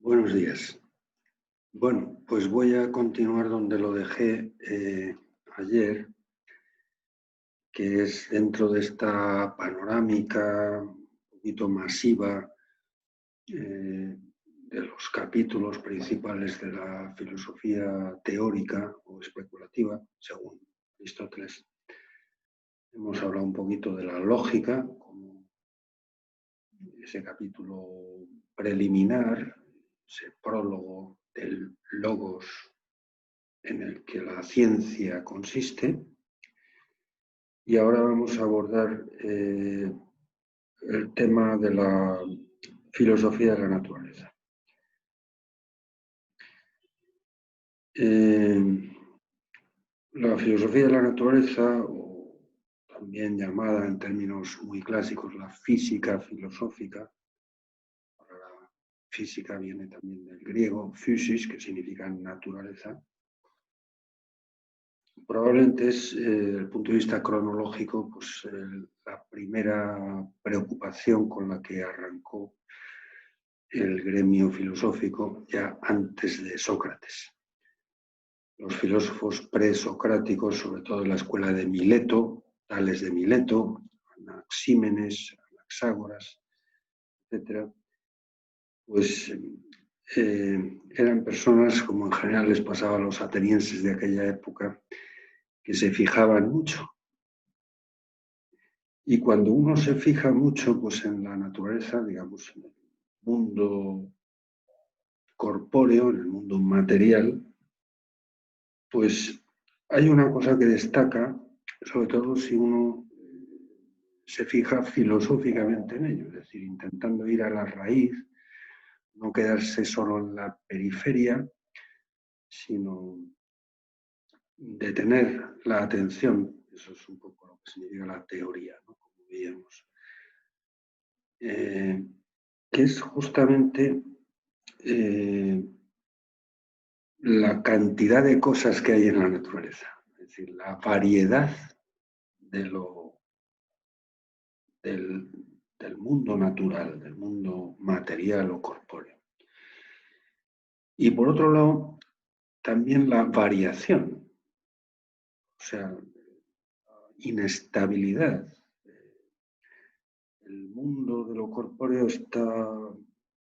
Buenos días. Bueno, pues voy a continuar donde lo dejé ayer, que es dentro de esta panorámica un poquito masiva de los capítulos principales de la filosofía teórica o especulativa, según Aristóteles. Hemos hablado un poquito de la lógica, como ese capítulo preliminar, ese prólogo del logos en el que la ciencia consiste, y ahora vamos a abordar el tema de la filosofía de la naturaleza. La filosofía de la naturaleza, o también llamada en términos muy clásicos la física filosófica, la física viene también del griego physis, que significa naturaleza. Probablemente es, desde el punto de vista cronológico, pues, la primera preocupación con la que arrancó el gremio filosófico ya antes de Sócrates. Los filósofos presocráticos, sobre todo en la escuela de Mileto, Tales de Mileto, Anaxímenes, Anaxágoras, etc., pues eran personas, como en general les pasaba a los atenienses de aquella época, que se fijaban mucho. Y cuando uno se fija mucho, pues, en la naturaleza, digamos, en el mundo corpóreo, en el mundo material, pues hay una cosa que destaca, sobre todo si uno se fija filosóficamente en ello, es decir, intentando ir a la raíz, no quedarse solo en la periferia, sino detener la atención. Eso es un poco lo que significa la teoría, ¿no? Como veíamos. Que es justamente la cantidad de cosas que hay en la naturaleza, es decir, la variedad de del mundo natural, del mundo material o corpóreo. Y por otro lado, también la variación, o sea, inestabilidad. El mundo de lo corpóreo está,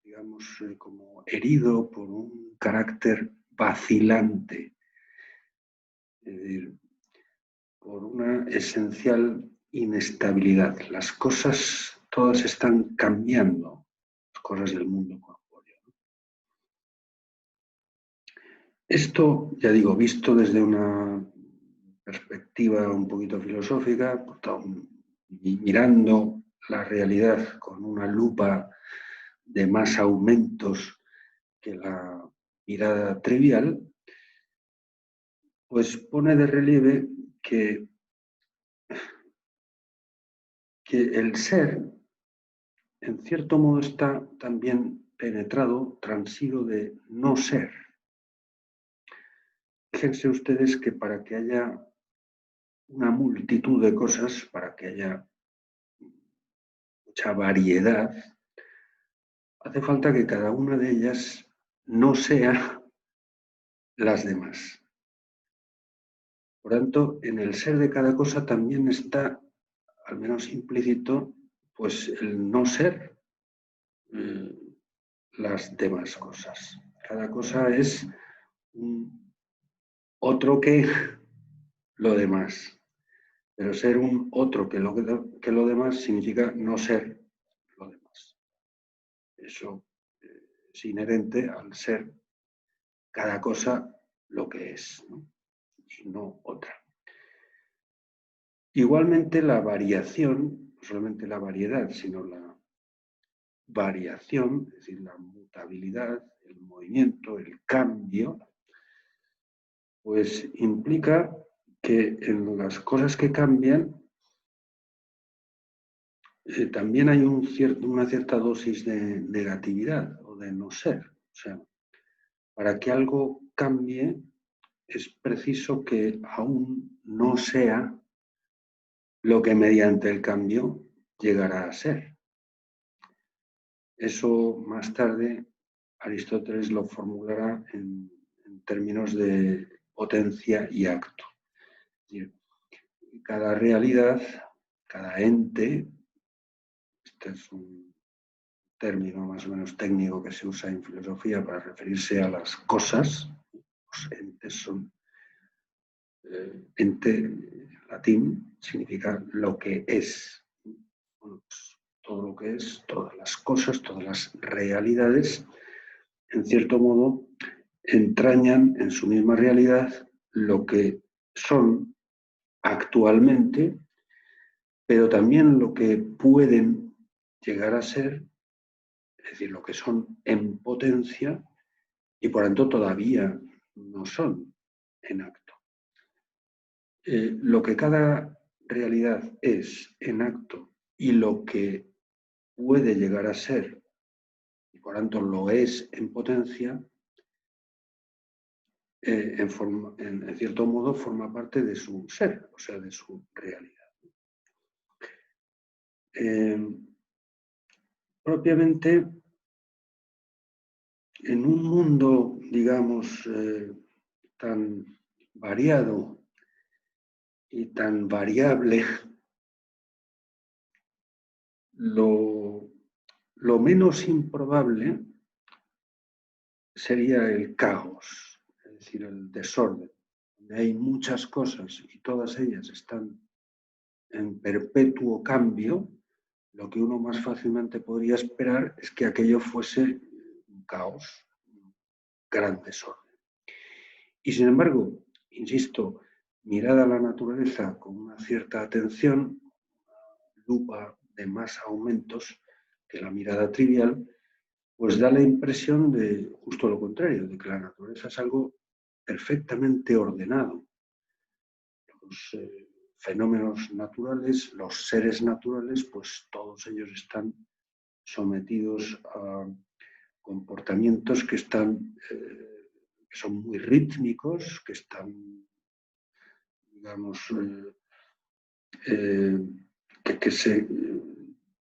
digamos, como herido por un carácter vacilante, es decir, por una esencial inestabilidad. Las cosas todas están cambiando, las cosas del mundo corpóreo. Esto, ya digo, visto desde una perspectiva un poquito filosófica, mirando la realidad con una lupa de más aumentos que la mirada trivial, pues pone de relieve que el ser, en cierto modo, está también penetrado, transido de no ser. Fíjense ustedes que para que haya una multitud de cosas, para que haya mucha variedad, hace falta que cada una de ellas no sea las demás. Por tanto, en el ser de cada cosa también está, al menos implícito, pues el no ser las demás cosas. Cada cosa es un otro que lo demás. Pero ser un otro que lo demás significa no ser lo demás. Eso es inherente al ser cada cosa lo que es, ¿no? Y no otra. Igualmente la variación, no solamente la variedad, sino la variación, es decir, la mutabilidad, el movimiento, el cambio, pues implica que en las cosas que cambian también hay una cierta dosis de negatividad o de no ser. O sea, para que algo cambie es preciso que aún no sea lo que mediante el cambio llegará a ser. Eso más tarde Aristóteles lo formulará en términos de potencia y acto. Es decir, cada realidad, cada ente, este es un término más o menos técnico que se usa en filosofía para referirse a las cosas. Los entes son, ente en latín significa lo que es. Bueno, pues, todo lo que es, todas las cosas, todas las realidades, en cierto modo, entrañan en su misma realidad lo que son actualmente, pero también lo que pueden llegar a ser, es decir, lo que son en potencia y por tanto todavía no son en acto. Lo que cada realidad es en acto y lo que puede llegar a ser y por tanto lo es en potencia, en cierto modo forma parte de su ser, o sea, de su realidad. Propiamente, en un mundo, digamos, tan variado y tan variable, lo menos improbable sería el caos, es decir, el desorden. Hay muchas cosas y todas ellas están en perpetuo cambio. Lo que uno más fácilmente podría esperar es que aquello fuese un caos, un gran desorden. Y sin embargo, insisto, mirada a la naturaleza con una cierta atención, una lupa de más aumentos que la mirada trivial, pues da la impresión de justo lo contrario, de que la naturaleza es algo perfectamente ordenado. Los fenómenos naturales, los seres naturales, pues todos ellos están sometidos a comportamientos que son muy rítmicos, que están, digamos,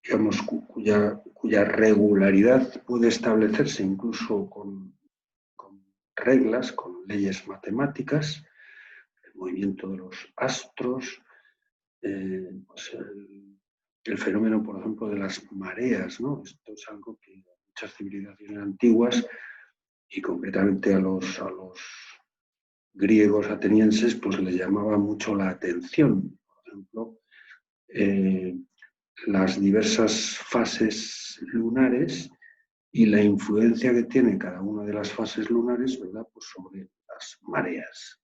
digamos cuya regularidad puede establecerse incluso con reglas, con leyes matemáticas, el movimiento de los astros, pues el fenómeno, por ejemplo, de las mareas, ¿no? Esto es algo que muchas civilizaciones antiguas y concretamente a los griegos atenienses, pues les llamaba mucho la atención. Por ejemplo, las diversas fases lunares y la influencia que tiene cada una de las fases lunares, ¿verdad? Pues sobre las mareas.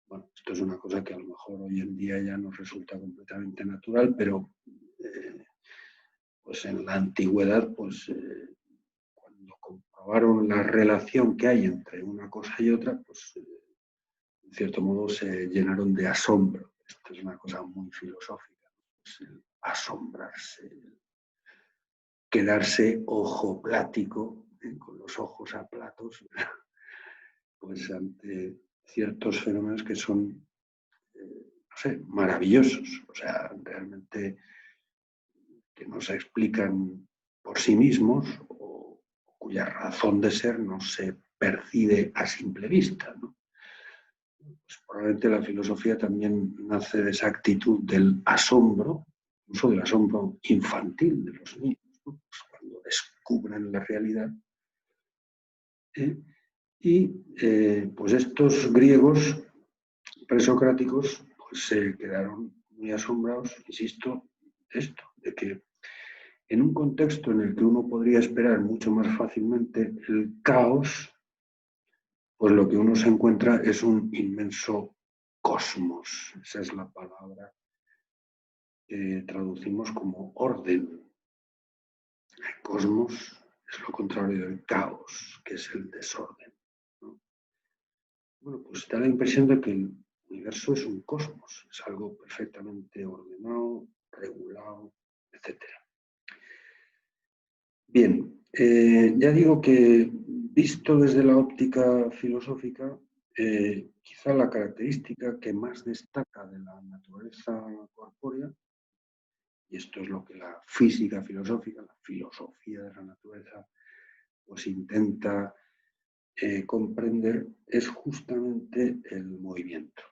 Bueno, esto es una cosa que a lo mejor hoy en día ya nos resulta completamente natural, pero pues en la antigüedad, pues cuando comprobaron la relación que hay entre una cosa y otra, pues en cierto modo se llenaron de asombro. Esto es una cosa muy filosófica, pues el asombrarse, el quedarse ojoplático, con los ojos a platos, pues ante ciertos fenómenos que son, no sé, maravillosos, o sea, realmente que no se explican por sí mismos o cuya razón de ser no se percibe a simple vista, ¿no? Pues probablemente la filosofía también nace de esa actitud del asombro, incluso del asombro infantil de los niños, ¿no? Pues cuando descubren la realidad. Y pues estos griegos presocráticos pues, se quedaron muy asombrados, insisto, esto, de que en un contexto en el que uno podría esperar mucho más fácilmente el caos, pues lo que uno se encuentra es un inmenso cosmos. Esa es la palabra que traducimos como orden. El cosmos es lo contrario del caos, que es el desorden, ¿no? Bueno, pues da la impresión de que el universo es un cosmos, es algo perfectamente ordenado, regulado, etc. Bien, ya digo que visto desde la óptica filosófica, quizá la característica que más destaca de la naturaleza corpórea, y esto es lo que la física filosófica, la filosofía de la naturaleza, pues intenta comprender es justamente el movimiento,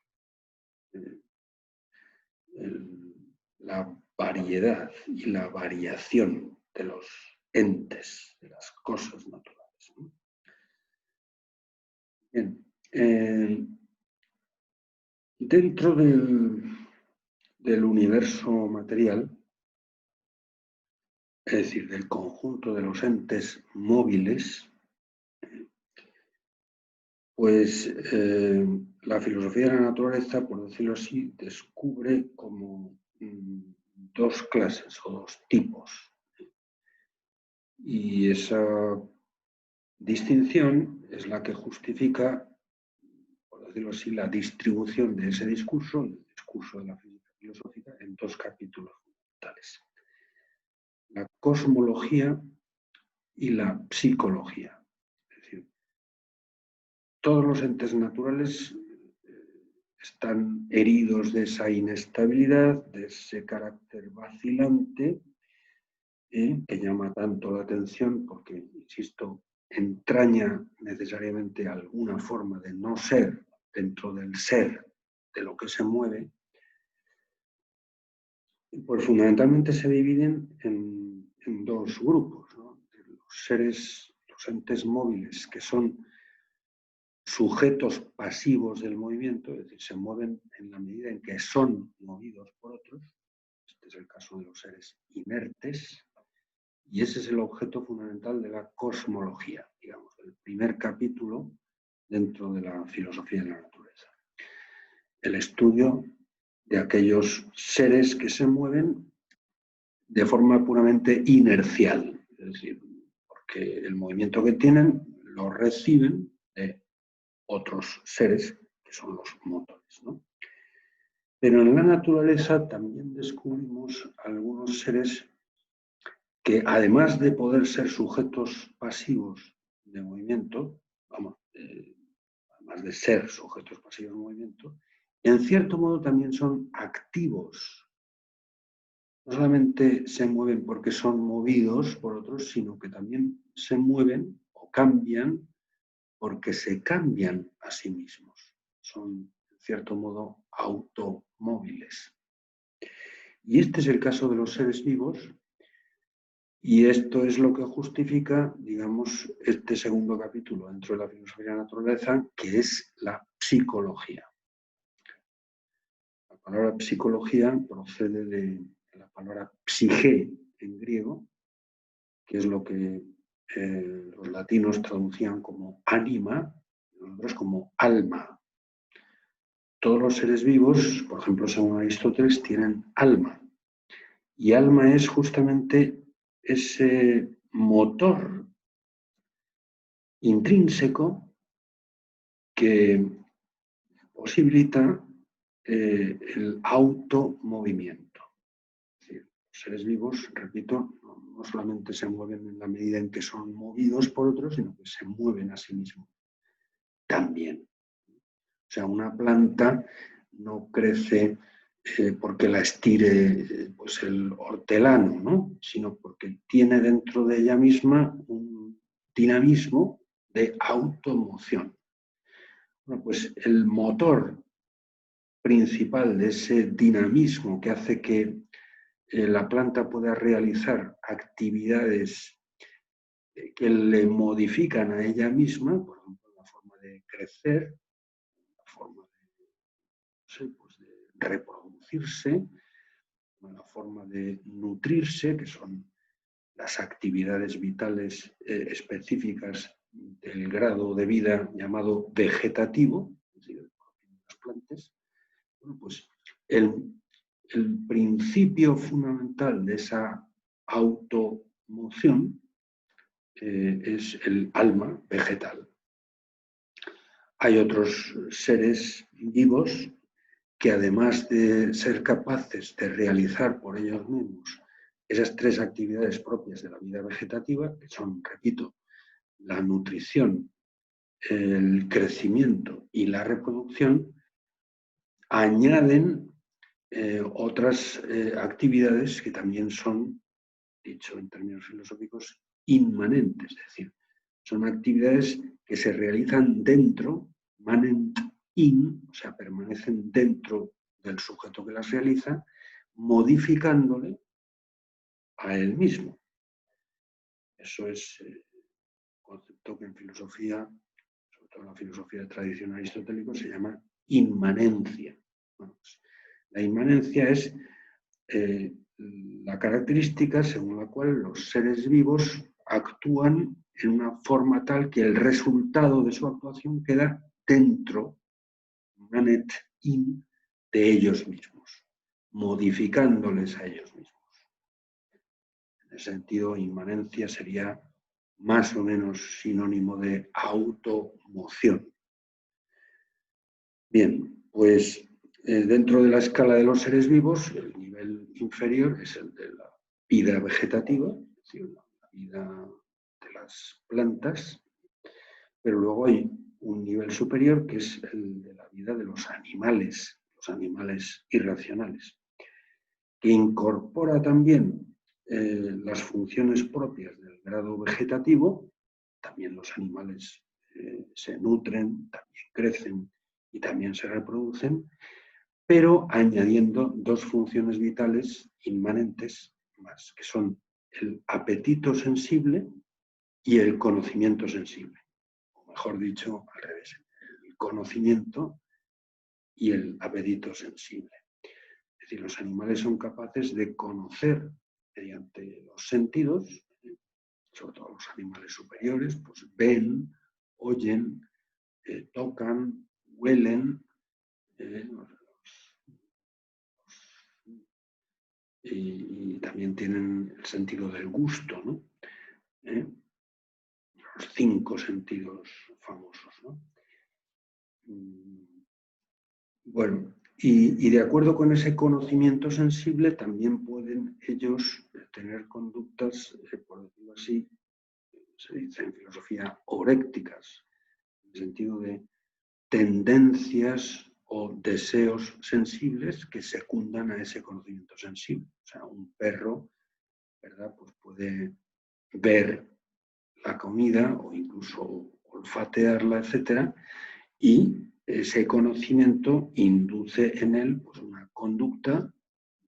la variedad y la variación de los entes, de las cosas naturales, ¿no? Bien, dentro del universo material, es decir, del conjunto de los entes móviles, pues la filosofía de la naturaleza, por decirlo así, descubre como dos clases o dos tipos. Y esa distinción es la que justifica, por decirlo así, la distribución de ese discurso, el discurso de la física filosófica, en dos capítulos fundamentales: la cosmología y la psicología. Es decir, todos los entes naturales están heridos de esa inestabilidad, de ese carácter vacilante, que llama tanto la atención porque, insisto, entraña necesariamente alguna forma de no ser dentro del ser de lo que se mueve. Pues fundamentalmente se dividen en dos grupos, ¿no? Los seres, los entes móviles, que son sujetos pasivos del movimiento, es decir, se mueven en la medida en que son movidos por otros. Este es el caso de los seres inertes, y ese es el objeto fundamental de la cosmología, digamos, el primer capítulo dentro de la filosofía de la naturaleza. El estudio de aquellos seres que se mueven de forma puramente inercial, es decir, porque el movimiento que tienen lo reciben de otros seres que son los motores, ¿no? Pero en la naturaleza también descubrimos algunos seres que, además de poder ser sujetos pasivos de movimiento, además de ser sujetos pasivos de movimiento, en cierto modo también son activos. No solamente se mueven porque son movidos por otros, sino que también se mueven o cambian porque se cambian a sí mismos. Son, en cierto modo, automóviles. Y este es el caso de los seres vivos, y esto es lo que justifica, digamos, este segundo capítulo dentro de la filosofía de la naturaleza, que es la psicología. La palabra psicología procede de la palabra psique en griego, que es lo que los latinos traducían como ánima, nosotros como alma. Todos los seres vivos, por ejemplo, según Aristóteles, tienen alma. Y alma es justamente ese motor intrínseco que posibilita el automovimiento. Es decir, los seres vivos, repito, no solamente se mueven en la medida en que son movidos por otros, sino que se mueven a sí mismos también. O sea, una planta no crece porque la estire pues el hortelano, ¿no? Sino porque tiene dentro de ella misma un dinamismo de automoción. Bueno, pues el motor principal de ese dinamismo que hace que la planta pueda realizar actividades que le modifican a ella misma, por ejemplo, la forma de crecer, la forma de, no sé, pues de reproducirse, la forma de nutrirse, que son las actividades vitales específicas del grado de vida llamado vegetativo, es decir, de las plantas. Bueno, pues el principio fundamental de esa automoción es el alma vegetal. Hay otros seres vivos que, además de ser capaces de realizar por ellos mismos esas tres actividades propias de la vida vegetativa, que son, repito, la nutrición, el crecimiento y la reproducción, añaden otras actividades que también son, dicho en términos filosóficos, inmanentes, es decir, Son actividades que se realizan dentro, manent in, o sea, permanecen dentro del sujeto que las realiza, modificándole a él mismo. Eso es un concepto que en filosofía, sobre todo en la filosofía tradicional aristotélica, se llama inmanencia. Bueno, pues, la inmanencia es la característica según la cual los seres vivos actúan en una forma tal que el resultado de su actuación queda dentro, manet in, de ellos mismos, modificándoles a ellos mismos. En ese sentido, inmanencia sería más o menos sinónimo de automoción. Bien, pues dentro de la escala de los seres vivos, el nivel inferior es el de la vida vegetativa, es decir, la vida de las plantas, pero luego hay un nivel superior que es el de la vida de los animales irracionales, que incorpora también las funciones propias del grado vegetativo. También los animales se nutren, también crecen y también se reproducen, pero añadiendo dos funciones vitales inmanentes más, que son el apetito sensible y el conocimiento sensible. O mejor dicho, al revés, el conocimiento y el apetito sensible. Es decir, los animales son capaces de conocer mediante los sentidos, sobre todo los animales superiores, pues ven, oyen, tocan, huelen, y también tienen el sentido del gusto, ¿no? Los 5 sentidos famosos, ¿no? Bueno, y de acuerdo con ese conocimiento sensible también pueden ellos tener conductas, por decirlo así, se dice en filosofía, orécticas, en el sentido de tendencias o deseos sensibles que secundan a ese conocimiento sensible. O sea, un perro, ¿verdad?, pues puede ver la comida o incluso olfatearla, etcétera, y ese conocimiento induce en él pues, una conducta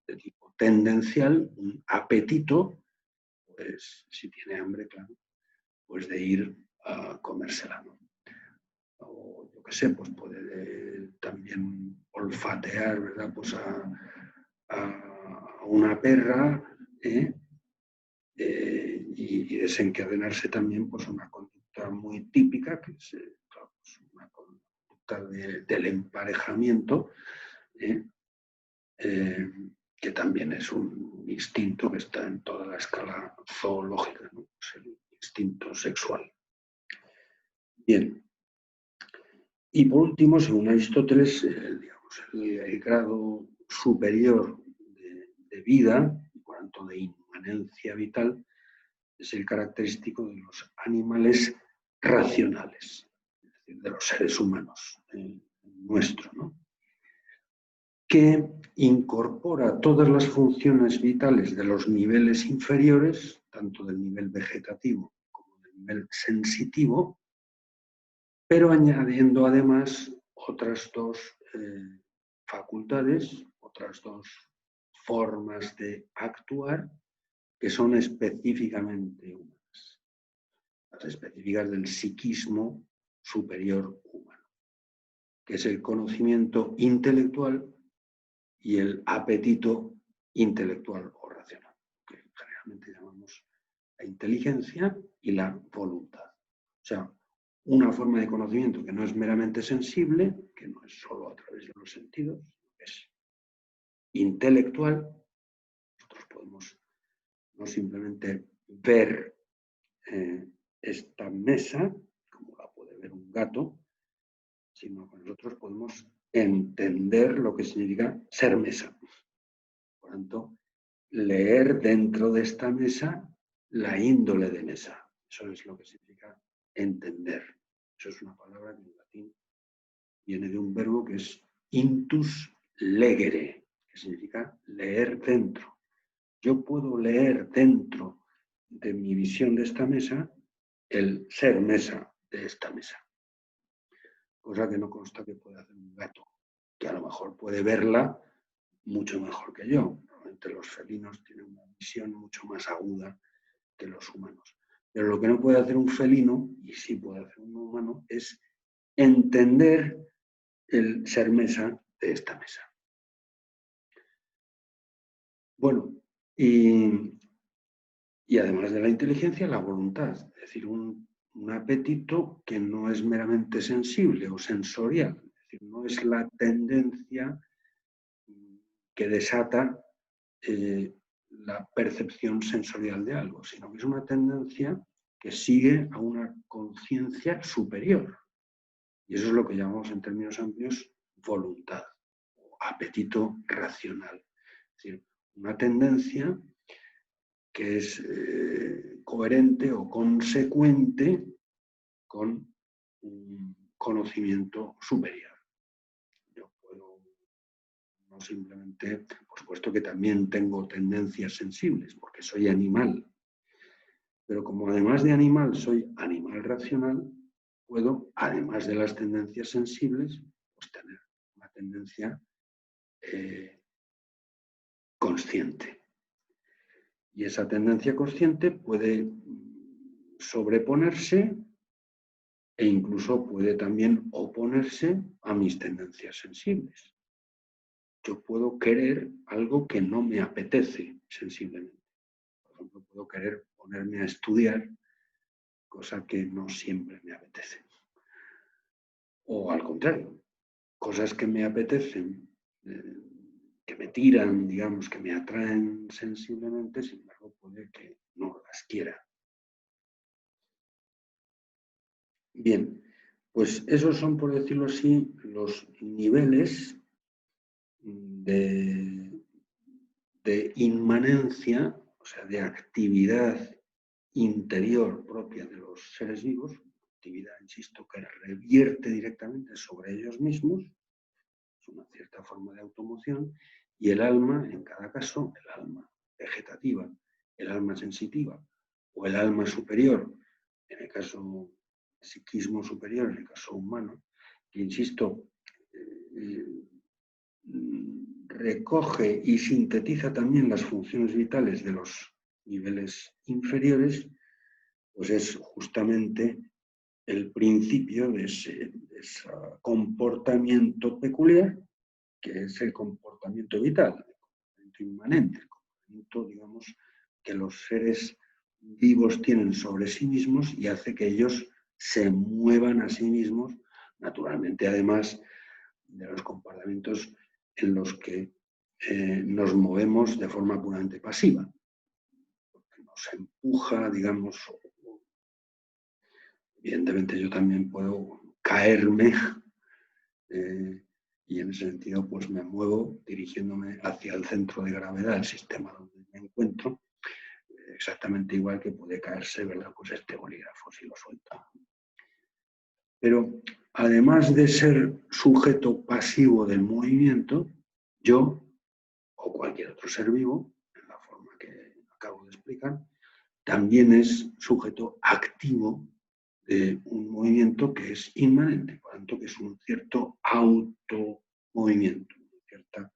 de tipo tendencial, un apetito, pues si tiene hambre, claro, pues de ir a comérsela, ¿no? O yo qué sé, pues puede también olfatear, ¿verdad? Pues a una perra, y desencadenarse también pues una conducta muy típica, que es claro, pues una conducta del emparejamiento, que también es un instinto que está en toda la escala zoológica, ¿no? Es el instinto sexual. Bien. Y por último, según Aristóteles, digamos, el grado superior de vida, por tanto de inmanencia vital, es el característico de los animales racionales, es decir, de los seres humanos, nuestro, ¿no? Que incorpora todas las funciones vitales de los niveles inferiores, tanto del nivel vegetativo como del nivel sensitivo, pero añadiendo además otras dos facultades, otras dos formas de actuar que son específicamente humanas, las específicas del psiquismo superior humano, que es el conocimiento intelectual y el apetito intelectual o racional, que generalmente llamamos la inteligencia y la voluntad. O sea, una forma de conocimiento que no es meramente sensible, que no es solo a través de los sentidos, es intelectual. Nosotros podemos no simplemente ver esta mesa, como la puede ver un gato, sino que nosotros podemos entender lo que significa ser mesa. Por tanto, leer dentro de esta mesa la índole de mesa. Eso es lo que significa entender. Eso es una palabra que en latín viene de un verbo que es intus legere, que significa leer dentro. Yo puedo leer dentro de mi visión de esta mesa el ser mesa de esta mesa. Cosa que no consta que pueda hacer un gato, que a lo mejor puede verla mucho mejor que yo. Normalmente los felinos tienen una visión mucho más aguda que los humanos. Pero lo que no puede hacer un felino, y sí puede hacer un humano, es entender el ser mesa de esta mesa. Bueno, y además de la inteligencia, la voluntad, es decir, un apetito que no es meramente sensible o sensorial, es decir, no es la tendencia que desata la percepción sensorial de algo, sino que es una tendencia que sigue a una conciencia superior. Y eso es lo que llamamos en términos amplios voluntad o apetito racional. Es decir, una tendencia que es coherente o consecuente con un conocimiento superior. Yo puedo no simplemente, por supuesto que también tengo tendencias sensibles, porque soy animal, pero como además de animal soy animal racional, puedo, además de las tendencias sensibles, pues tener una tendencia consciente. Y esa tendencia consciente puede sobreponerse e incluso puede también oponerse a mis tendencias sensibles. Yo puedo querer algo que no me apetece sensiblemente. Por ejemplo, puedo querer ponerme a estudiar, cosa que no siempre me apetece. O al contrario, cosas que me apetecen, que me tiran, digamos, que me atraen sensiblemente, sin embargo, puede que no las quiera. Bien, pues esos son, por decirlo así, los niveles de inmanencia, o sea, de actividad interior propia de los seres vivos, actividad, insisto, que revierte directamente sobre ellos mismos, es una cierta forma de automoción, y el alma, en cada caso, el alma vegetativa, el alma sensitiva o el alma superior, en el caso psiquismo superior, en el caso humano, que, insisto, recoge y sintetiza también las funciones vitales de los niveles inferiores, pues es justamente el principio de ese comportamiento peculiar, que es el comportamiento vital, el comportamiento inmanente, el comportamiento, digamos, que los seres vivos tienen sobre sí mismos y hace que ellos se muevan a sí mismos, naturalmente, además de los comportamientos en los que nos movemos de forma puramente pasiva, porque nos empuja, digamos. Evidentemente yo también puedo caerme y en ese sentido pues me muevo dirigiéndome hacia el centro de gravedad del sistema donde me encuentro, exactamente igual que puede caerse, ¿verdad? Pues este bolígrafo si lo suelto. Pero además de ser sujeto pasivo del movimiento, yo o cualquier otro ser vivo, en la forma que acabo de explicar, también es sujeto activo de un movimiento que es inmanente, por tanto que es un cierto automovimiento, una cierta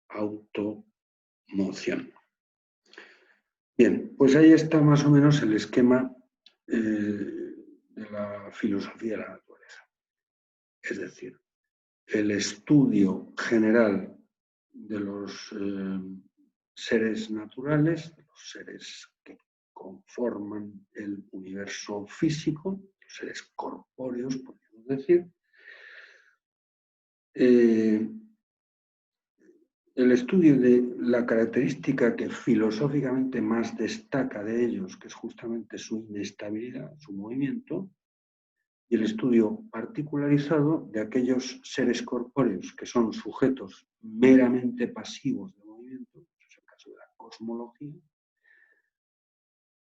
automoción. Bien, pues ahí está más o menos el esquema de la filosofía de la naturaleza. Es decir, el estudio general de los seres naturales, de los seres que conforman el universo físico, los seres corpóreos, podríamos decir. El estudio de la característica que filosóficamente más destaca de ellos, que es justamente su inestabilidad, su movimiento, y el estudio particularizado de aquellos seres corpóreos que son sujetos meramente pasivos de movimiento, es el caso de la cosmología,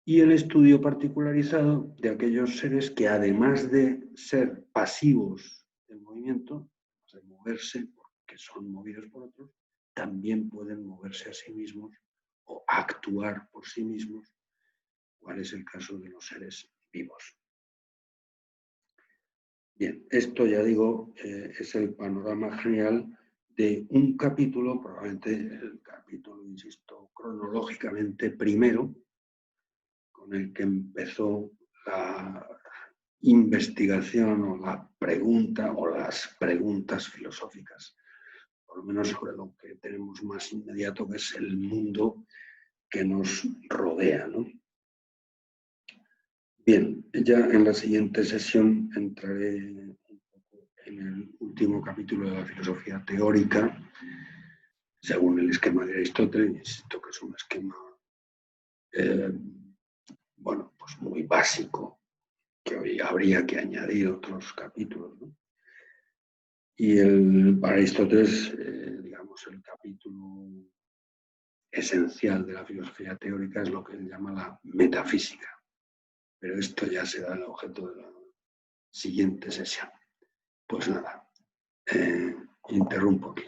y el estudio particularizado de aquellos seres que además de ser pasivos del movimiento, de moverse porque son movidos por otros, también pueden moverse a sí mismos o actuar por sí mismos, cuál es el caso de los seres vivos. Bien, esto ya digo, es el panorama general de un capítulo, probablemente el capítulo, insisto, cronológicamente primero, con el que empezó la investigación o la pregunta o las preguntas filosóficas, por lo menos sobre lo que tenemos más inmediato, que es el mundo que nos rodea, ¿no? Bien, ya en la siguiente sesión entraré un poco en el último capítulo de la filosofía teórica, según el esquema de Aristóteles. Insisto que es un esquema, bueno, pues muy básico, que hoy habría que añadir otros capítulos, ¿no? Y para Aristóteles, digamos, el capítulo esencial de la filosofía teórica es lo que él llama la metafísica. Pero esto ya será el objeto de la siguiente sesión. Pues nada, interrumpo aquí.